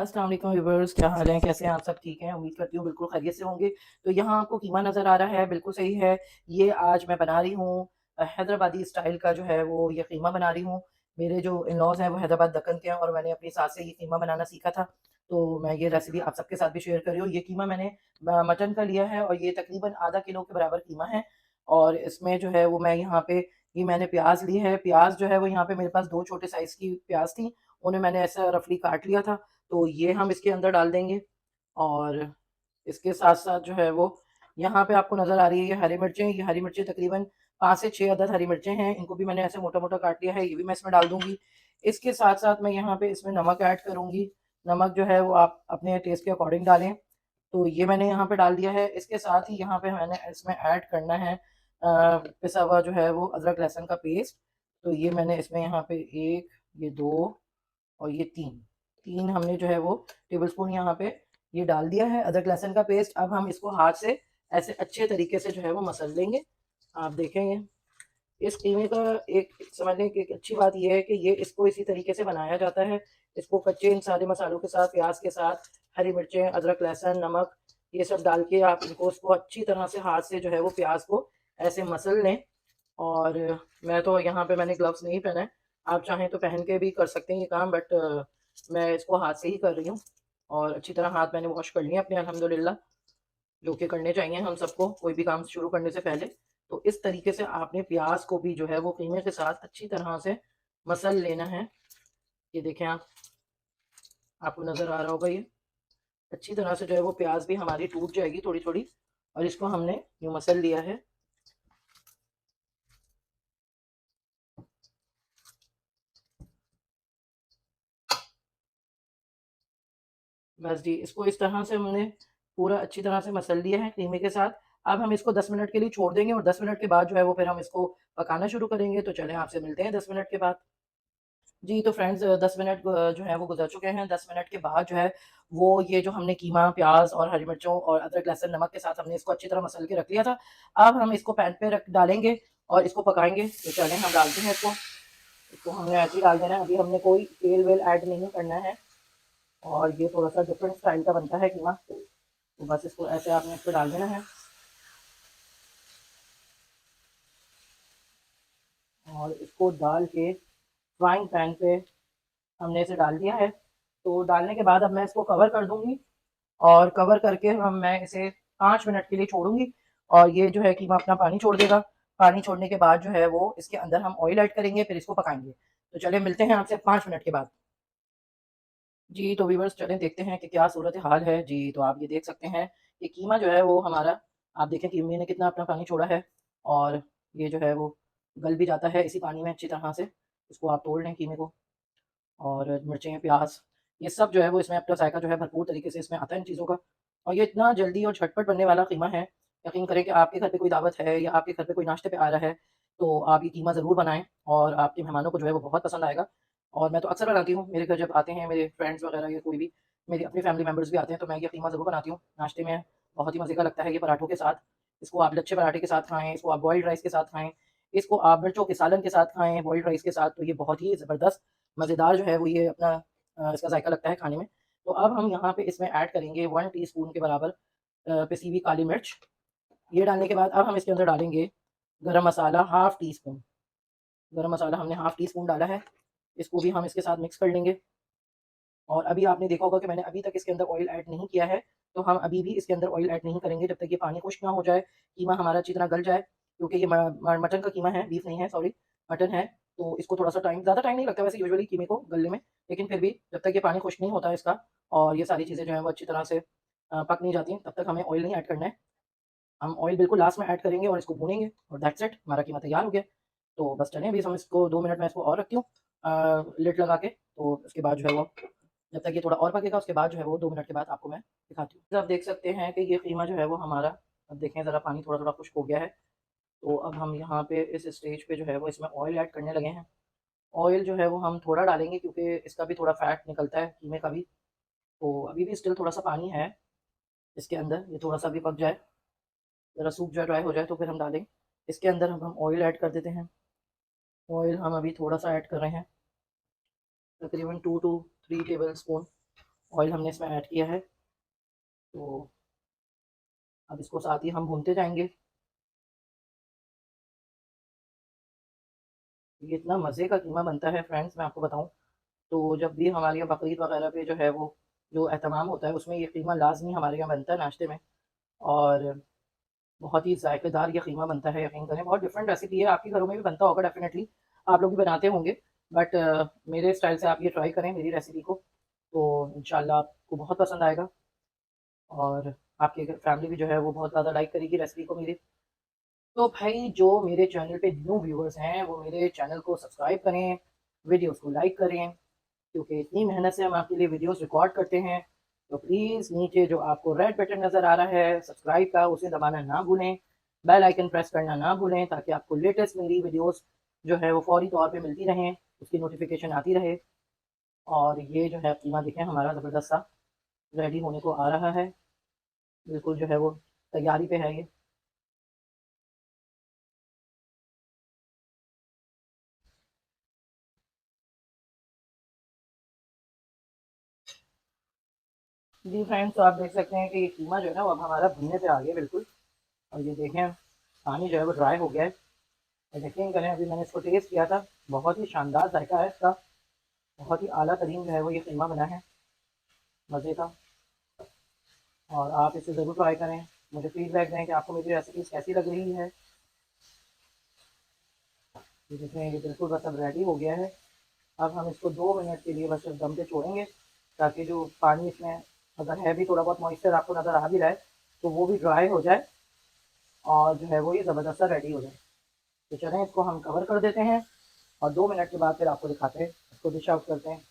अस्सलाम वालेकुम व्यूअर्स, क्या हाल है? कैसे हैं आप? सब ठीक हैं? उम्मीद करती हूँ बिल्कुल खैरियत से होंगे। तो यहाँ आपको कीमा नज़र आ रहा है, बिल्कुल सही है। ये आज मैं बना रही हूँ हैदराबादी स्टाइल का जो है वो ये कीमा बना रही हूँ। मेरे जो इन-लॉज़ हैं वो हैदराबाद दक्कन के हैं और मैंने अपनी सास से ये कीमा बनाना सीखा था। तो मैं ये रेसिपी आप सबके साथ भी शेयर कर रही हूँ। ये कीमा मैंने मटन का लिया है और ये तकरीबन आधा किलो के बराबर कीमा है। और इसमें जो है वो मैं यहाँ पे ये मैंने प्याज़ ली है। प्याज़ जो है वो यहाँ पे मेरे पास 2 छोटे साइज़ की प्याज़ थी, उन्हें मैंने ऐसा रफली काट लिया था। तो ये हम इसके अंदर डाल देंगे और इसके साथ-साथ जो है वो यहाँ पे आपको नज़र आ रही है ये हरी मिर्चें, ये हरी मिर्चें तकरीबन 5 से 6 अदद हरी मिर्चें हैं, इनको भी मैंने ऐसे मोटा-मोटा काट लिया है, ये भी मैं इसमें डाल दूँगी। इसके साथ-साथ मैं यहाँ पे इसमें नमक ऐड करूँगी, नमक जो है वो आप अपने टेस्ट के अकॉर्डिंग डालें। तो ये मैंने यहाँ पे डाल दिया है, इसके साथ ही यहाँ पे मैंने इसमें ऐड करना है पिसा हुआ जो है वो अदरक लहसुन का पेस्ट। तो ये मैंने इसमें यहाँ पे 1, ये 2 और ये 3 हमने जो है वो टेबलस्पून यहाँ पे ये डाल दिया है अदरक लहसुन का पेस्ट। अब हम इसको हाथ से ऐसे अच्छे तरीके से जो है वो मसल लेंगे। आप देखेंगे इस कीमे का एक समझने की एक अच्छी बात ये है कि ये इसको इसी तरीके से बनाया जाता है। इसको कच्चे इन सारे मसालों के साथ, प्याज के साथ, हरी मिर्चें, अदरक लहसुन, नमक ये सब डाल के आप इनको उसको अच्छी तरह से हाथ से जो है वो प्याज को ऐसे मसल लें। और मैं तो यहाँ पे मैंने ग्लव्स नहीं पहना है, आप चाहें तो पहन के भी कर सकते हैं ये काम, बट मैं इसको हाथ से ही कर रही हूँ। और अच्छी तरह हाथ मैंने वॉश कर लिए अपने अल्हम्दुलिल्लाह, जो कि करने चाहिए हम सबको कोई भी काम शुरू करने से पहले। तो इस तरीके से आपने प्याज को भी जो है वो कीमे के साथ अच्छी तरह से मसल लेना है। ये देखें आप, आपको नज़र आ रहा होगा ये अच्छी तरह से जो है वो प्याज भी हमारी टूट जाएगी थोड़ी थोड़ी। और इसको हमने यूँ मसल लिया है। बस जी, इसको इस तरह से हमने पूरा अच्छी तरह से मसल लिया है कीमे के साथ। अब हम इसको 10 मिनट के लिए छोड़ देंगे और 10 मिनट के बाद जो है वो फिर हम इसको पकाना शुरू करेंगे। तो चलें आपसे मिलते हैं 10 मिनट के बाद। जी, तो फ्रेंड्स 10 मिनट जो है वो गुज़र चुके हैं। 10 मिनट के बाद जो है वो ये जो हमने कीमा, प्याज़ और हरी मिर्चों और अदरक, लहसुन, नमक के साथ हमने इसको अच्छी तरह मसल के रख लिया था। अब हम इसको पैन पे रख डालेंगे और इसको पकाएँगे। तो चलें हम डालते हैं इसको। इसको हमने ऐसे ही डाल देना है, अभी हमने कोई तेल-वेल ऐड नहीं करना है। और ये थोड़ा-सा डिफरेंट स्टाइल का बनता है कीमा। तो बस इसको ऐसे आपने इस पे डाल देना है और इसको डाल के फ्राइंग पैन पे हमने इसे डाल दिया है। तो डालने के बाद अब मैं इसको कवर कर दूँगी और कवर करके हम मैं इसे 5 मिनट के लिए छोड़ूँगी और ये जो है कीमा अपना पानी छोड़ देगा। पानी छोड़ने के बाद जो है वो इसके अंदर हम ऑयल ऐड करेंगे, फिर इसको पकाएँगे। तो चलिए मिलते हैं आपसे 5 मिनट के बाद। जी, तो व्यूअर्स चलें देखते हैं कि क्या सूरत-ए-हाल है। जी, तो आप ये देख सकते हैं कि कीमा जो है वो हमारा, आप देखें कीमे ने कितना अपना पानी छोड़ा है और ये जो है वो गल भी जाता है इसी पानी में अच्छी तरह से। इसको आप तोड़ लें कीमे को और मिर्चें, प्याज़ ये सब जो है वो इसमें अपना ज़ायका जो है भरपूर तरीके से इसमें आता है इन चीज़ों का। और ये इतना जल्दी और झटपट बनने वाला कीमा है, यकीन करें कि आपके घर पे कोई दावत है या आपके घर पे कोई नाश्ते पे आ रहा है, तो आप ये कीमा ज़रूर बनाएँ और आपके मेहमानों को जो है वो बहुत पसंद आएगा। और मैं तो अक्सर बनाती हूँ, मेरे घर जब आते हैं मेरे फ्रेंड्स वगैरह या कोई भी मेरी अपनी फैमिली मेंबर्स भी आते हैं, तो मैं ये कीमा ज़रूर बनाती हूँ। नाश्ते में बहुत ही मज़े का लगता है ये पराठों के साथ। इसको आप लच्छे पराठे के साथ खाएँ, इसको आप बॉइल्ड राइस के साथ खाएँ, इसको आप मिर्चों के सालन के साथ खाएँ, बॉइल्ड राइस के साथ, तो ये बहुत ही ज़बरदस्त मज़ेदार जो है वो ये अपना इसका ज़ायका लगता है खाने में। तो अब हम यहाँ पे इसमें ऐड करेंगे 1 टीस्पून के बराबर पिसी हुई काली मिर्च। ये डालने के बाद अब हम इसके अंदर डालेंगे गरम मसाला हाफ़ टी स्पून। गरम मसाला हमने हाफ़ टी स्पून डाला है। इसको भी हम इसके साथ मिक्स कर लेंगे। और अभी आपने देखा होगा कि मैंने अभी तक इसके अंदर ऑयल ऐड नहीं किया है, तो हम अभी भी इसके अंदर ऑयल ऐड नहीं करेंगे जब तक ये पानी खुश्क ना हो जाए, कीमा हमारा अच्छी तरह गल जाए। क्योंकि ये मटन का कीमा है, बीफ नहीं है, सॉरी, मटन है। तो इसको थोड़ा-सा टाइम, ज़्यादा टाइम नहीं लगता वैसे यूजुअली कीमे को गलने में, लेकिन फिर भी जब तक ये पानी खुश्क नहीं होता है इसका और ये सारी चीज़ें जो हैं वो अच्छी तरह से पक नहीं जाती हैं, तब तक हमें ऑयल नहीं ऐड करना है। हम ऑयल बिल्कुल लास्ट में ऐड करेंगे और इसको भूनेंगे और दैट्स इट, हमारा कीमा तैयार हो गया। तो बस चलें अभी हम इसको 2 मिनट मैं इसको और रखती हूँ लिड लगा के, तो उसके बाद जो है वो जब तक ये थोड़ा और पकेगा उसके बाद जो है वो 2 मिनट के बाद आपको मैं दिखाती हूँ। आप देख सकते हैं कि ये कीमा जो है वो हमारा, अब देखें ज़रा पानी थोड़ा-थोड़ा खुश्क हो गया है। तो अब हम यहाँ पे इस स्टेज पे जो है वो इसमें ऑयल ऐड करने लगे हैं। ऑयल जो है वो हम थोड़ा डालेंगे क्योंकि इसका भी थोड़ा फैट निकलता है कीमे का भी। तो अभी भी स्टिल थोड़ा-सा पानी है इसके अंदर, ये थोड़ा-सा अभी पक जाए, ज़रा सूख जाए, ड्राई हो जाए तो फिर हम डालें। इसके अंदर अब हम ऑयल ऐड कर देते हैं। ऑयल हम अभी थोड़ा-सा ऐड कर रहे हैं, तकरीबन 2 टू 3 टेबल स्पून ऑयल हमने इसमें ऐड किया है। तो अब इसको साथ ही हम भूनते जाएंगे। ये इतना मज़े का कीमा बनता है फ्रेंड्स, मैं आपको बताऊं। तो जब भी हमारे यहाँ बकरीद वगैरह पे जो है वो जो एहतमाम होता है उसमें ये कीमा लाजमी हमारे यहाँ बनता है नाश्ते में। और बहुत ही जायकेदार ये कीमा बनता है, यकीन करें। बहुत डिफरेंट रेसिपी है, आपके घरों में भी बनता होगा डेफिनेटली, आप लोग भी बनाते होंगे। बट मेरे स्टाइल से आप ये ट्राई करें मेरी रेसिपी को, तो इंशाल्लाह आपको बहुत पसंद आएगा। और आपकी फैमिली भी जो है वो बहुत ज़्यादा लाइक करेगी रेसिपी को मेरी। तो भाई जो मेरे चैनल पे न्यू व्यूअर्स हैं वो मेरे चैनल को सब्सक्राइब करें, वीडियोस को लाइक करें, क्योंकि इतनी मेहनत से हम आपके लिए वीडियोस रिकॉर्ड करते हैं। तो प्लीज़ नीचे जो आपको रेड बटन नज़र आ रहा है सब्सक्राइब का, उसे दबाना ना भूलें। बेल आइकन प्रेस करना ना भूलें, ताकि आपको लेटेस्ट मेरी वीडियोस जो है वो फौरी तौर पे मिलती रहें, उसकी नोटिफिकेशन आती रहे। और ये जो है कीमा देखें हमारा ज़बरदस्त सा रेडी होने को आ रहा है, बिल्कुल जो है वो तैयारी पे है ये। जी फ्रेंड्स, तो आप देख सकते हैं कि ये कीमा जो है ना वो अब हमारा भुनने पे आ गया बिल्कुल। और ये देखें पानी जो है वो ड्राई हो गया है। और यकीन करें अभी मैंने इसको टेस्ट किया था, बहुत ही शानदार जायका है इसका। बहुत ही आला तरीन जो है वो ये कीमा बना है, मज़े का। और आप इसे ज़रूर ट्राई करें, मुझे फीडबैक दें कि आपको मेरी रेसिपीज़ कैसी लग रही है। ये देखें ये बिल्कुल बस अब रेडी हो गया है। अब हम इसको 2 मिनट के लिए बस सिर्फ दम पे छोड़ेंगे, ताकि जो पानी इसमें अगर है भी थोड़ा बहुत मॉइस्चर आपको नज़र आ भी रहा है तो वो भी ड्राई हो जाए, और जो है वो ये ज़बरदस्त सा रेडी हो जाए। तो चलें इसको हम कवर कर देते हैं, और 2 मिनट के बाद फिर आपको दिखाते हैं, इसको डिश आउट करते हैं।